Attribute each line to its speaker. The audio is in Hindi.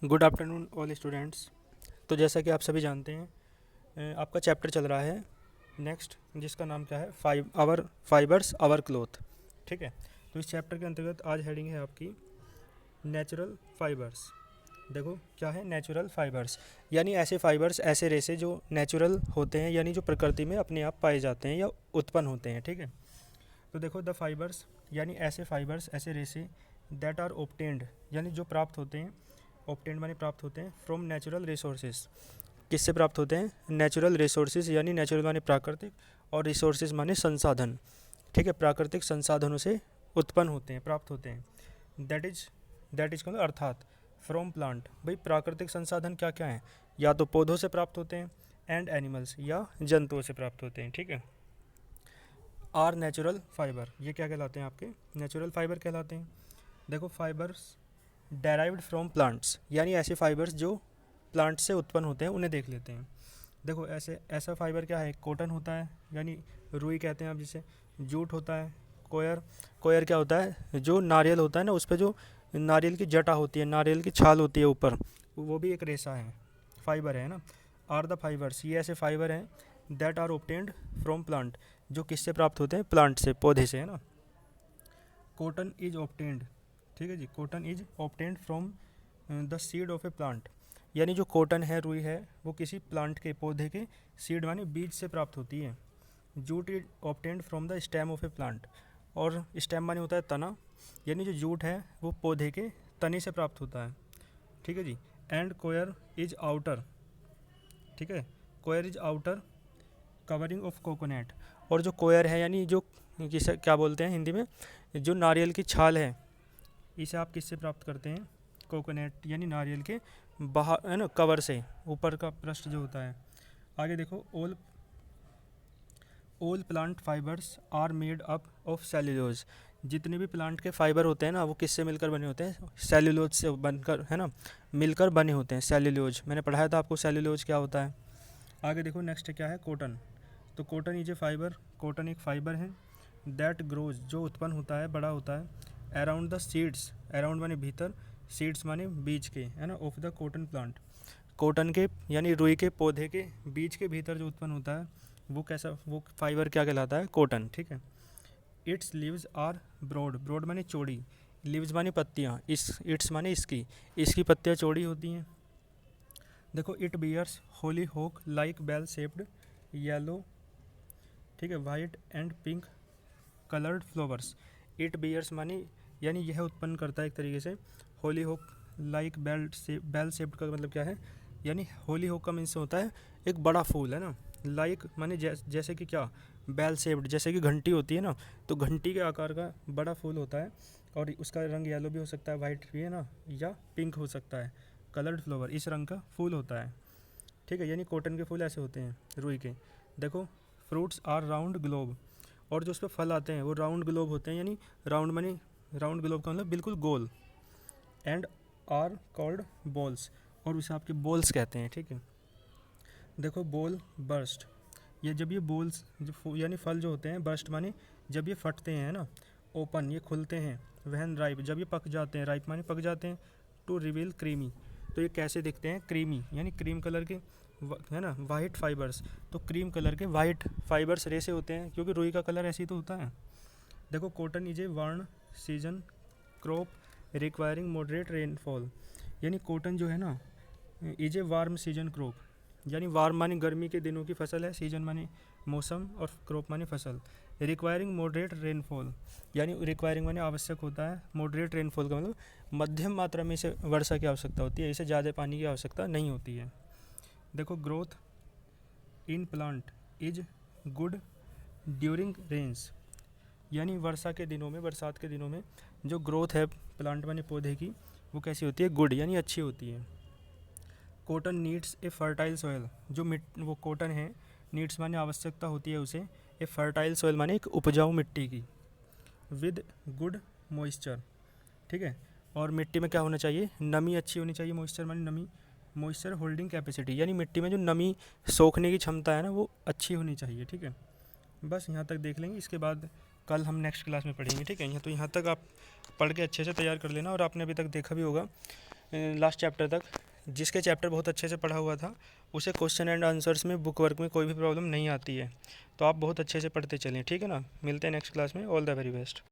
Speaker 1: Good afternoon all students. तो जैसा कि आप सभी जानते हैं, आपका चैप्टर चल रहा है नेक्स्ट, जिसका नाम क्या है, आवर फाइबर्स आवर क्लोथ। ठीक है। तो इस चैप्टर के अंतर्गत आज हेडिंग है आपकी नेचुरल फाइबर्स। देखो क्या है नेचुरल फाइबर्स, यानी ऐसे फाइबर्स, ऐसे रेसे जो नेचुरल होते हैं, यानी जो प्रकृति में अपने आप पाए जाते हैं या उत्पन्न होते हैं। ठीक है। तो देखो द फाइबर्स, यानी ऐसे फाइबर्स, ऐसे रेसे दैट आर ओब्टेन्ड, यानी जो प्राप्त होते हैं, ऑब्टेन्ड माने प्राप्त होते हैं, फ्रॉम नेचुरल रिसोर्सेज। किससे प्राप्त होते हैं? नेचुरल रिसोर्सेज, यानी नेचुरल माने प्राकृतिक, और रिसोर्सेज माने संसाधन। ठीक है, प्राकृतिक संसाधनों से उत्पन्न होते हैं, प्राप्त होते हैं। दैट इज का अर्थात फ्रॉम प्लांट। भाई प्राकृतिक संसाधन क्या क्या हैं? या तो पौधों से प्राप्त होते हैं, एंड एनिमल्स, या जंतुओं से प्राप्त होते हैं। ठीक है। आर नेचुरल फाइबर, ये क्या कहलाते हैं? आपके नेचुरल फाइबर कहलाते हैं। देखो फाइबर्स डेराइव्ड फ्रॉम प्लांट्स, यानी ऐसे फाइबर्स जो प्लांट से उत्पन्न होते हैं, उन्हें देख लेते हैं। देखो ऐसा फाइबर क्या है? कॉटन होता है, यानी रुई कहते हैं आप जिसे। जूट होता है। कोयर क्या होता है? जो नारियल होता है ना, उस पर जो नारियल की जटा होती है, नारियल की छाल होती है ऊपर, वो भी एक रेशा है, फाइबर है ना। आर द फाइबर्स, ये ऐसे फाइबर हैं that are obtained from plant, जो किससे प्राप्त होते हैं? प्लांट से, पौधे से, है ना। कॉटन इज ऑब्टेन्ड, ठीक है जी, cotton is obtained from the seed of a plant, यानी जो कॉटन है, रुई है, वो किसी प्लांट के, पौधे के सीड माने बीज से प्राप्त होती है। Jute is obtained from the stem of a plant, और स्टेम माने होता है तना, यानी जो जूट है वो पौधे के तने से प्राप्त होता है। ठीक है जी। एंड कोयर इज आउटर, ठीक है, coir is outer covering of coconut, और जो कोयर है, यानी जो किसे क्या बोलते हैं हिंदी में, जो नारियल की छाल है, इसे आप किससे प्राप्त करते हैं? कोकोनट, यानी नारियल के बाहर, है ना, कवर से, ऊपर का पृष्ठ जो होता है। आगे देखो, all plant fibres are made up of cellulose, जितने भी प्लांट के फाइबर होते हैं ना, वो किससे मिलकर बने होते हैं? सेल्यूलोज से बनकर, है ना, मिलकर बने होते हैं। सेल्यूलोज मैंने पढ़ाया था आपको, सेल्यूलोज क्या होता है। आगे देखो नेक्स्ट क्या है, कॉटन। तो cotton is a fibre, cotton एक फाइबर है दैट ग्रोज, जो उत्पन्न होता है, बड़ा होता है, अराउंड द सीड्स, अराउंड माने भीतर, सीड्स माने बीज के, है ना, of the cotton plant, cotton के यानी रुई के पौधे के बीज के भीतर जो उत्पन्न होता है, वो कैसा, वो फाइबर क्या कहलाता है? कॉटन। ठीक है। Its leaves are broad, broad माने चौड़ी, लीव्स माने पत्तियाँ, इट्स माने इसकी पत्तियाँ चौड़ी होती हैं। देखो इट बियर्स होली होक लाइक बेल शेप्ड येलो, ठीक है, white and pink coloured flowers. It bears many, यानी यह उत्पन्न करता है एक तरीके से, होली होक लाइक बेल शेप्ड का मतलब क्या है? यानी होली होक का मीन्स होता है एक बड़ा फूल, है ना। लाइक माने जैसे कि क्या, बेल शेप्ड, जैसे कि घंटी होती है ना, तो घंटी के आकार का बड़ा फूल होता है, और उसका रंग येलो भी हो सकता है, वाइट भी, है ना, या पिंक हो सकता है। कलर्ड फ्लावर, इस रंग का फूल होता है। ठीक है, यानी कॉटन के फूल ऐसे होते हैं, रुई के। देखो फ्रूट्स आर राउंड ग्लोब, और जो उस पर फल आते हैं वो राउंड ग्लोब होते हैं, यानी राउंड मानी, राउंड ग्लोब का मतलब बिल्कुल गोल। एंड आर कॉल्ड बॉल्स, और उसे आपके बॉल्स कहते हैं। ठीक है। देखो बॉल बर्स्ट, ये जब ये बॉल्स यानी फल जो होते हैं, बर्स्ट माने जब ये फटते हैं ना, ओपन, ये खुलते हैं, वहन राइप, जब ये पक जाते हैं, राइप माने पक जाते हैं, टू रिवील क्रीमी, तो ये कैसे दिखते हैं? क्रीमी, यानी क्रीम कलर के, है ना, वाइट फाइबर्स, तो क्रीम कलर के वाइट फाइबर्स रेसे होते हैं, क्योंकि रुई का कलर ऐसे ही तो होता है। देखो cotton is a warm season crop requiring moderate rainfall, यानी कॉटन जो है ना, is a warm season crop, यानी वार्म माने गर्मी के दिनों की फसल है, सीजन माने मौसम, और क्रॉप माने फसल। रिक्वायरिंग मॉडरेट रेनफॉल, यानी रिक्वायरिंग माने आवश्यक होता है, मॉडरेट रेनफॉल का मतलब मध्यम मात्रा में इसे वर्षा की आवश्यकता होती है, इसे ज़्यादा पानी की आवश्यकता नहीं होती है। देखो growth in plant is good during Reigns, यानी वर्षा के दिनों में, बरसात के दिनों में जो ग्रोथ है प्लांट माने पौधे की, वो कैसी होती है? गुड, यानी अच्छी होती है। Cotton needs a fertile soil, जो वो कॉटन है, नीड्स माने आवश्यकता होती है उसे, ए फर्टाइल सॉइल माने एक उपजाऊ मिट्टी की, विद गुड मॉइस्चर, ठीक है, और मिट्टी में क्या होना चाहिए? नमी अच्छी होनी चाहिए, मॉइस्चर माने नमी, मॉइस्चर होल्डिंग कैपेसिटी, यानी मिट्टी में जो नमी सोखने की क्षमता है ना, वो अच्छी होनी चाहिए। ठीक है, बस यहाँ तक देख लेंगे, इसके बाद कल हम नेक्स्ट क्लास में पढ़ेंगे। ठीक है, यहाँ तो यहाँ तक आप पढ़ के अच्छे से तैयार कर लेना, और आपने अभी तक देखा भी होगा लास्ट चैप्टर तक। जिसके चैप्टर बहुत अच्छे से पढ़ा हुआ था उसे क्वेश्चन एंड आंसर्स में बुक वर्क में कोई भी प्रॉब्लम नहीं आती है। तो आप बहुत अच्छे से पढ़ते चलें, ठीक है ना। मिलते हैं नेक्स्ट क्लास में। All the very best.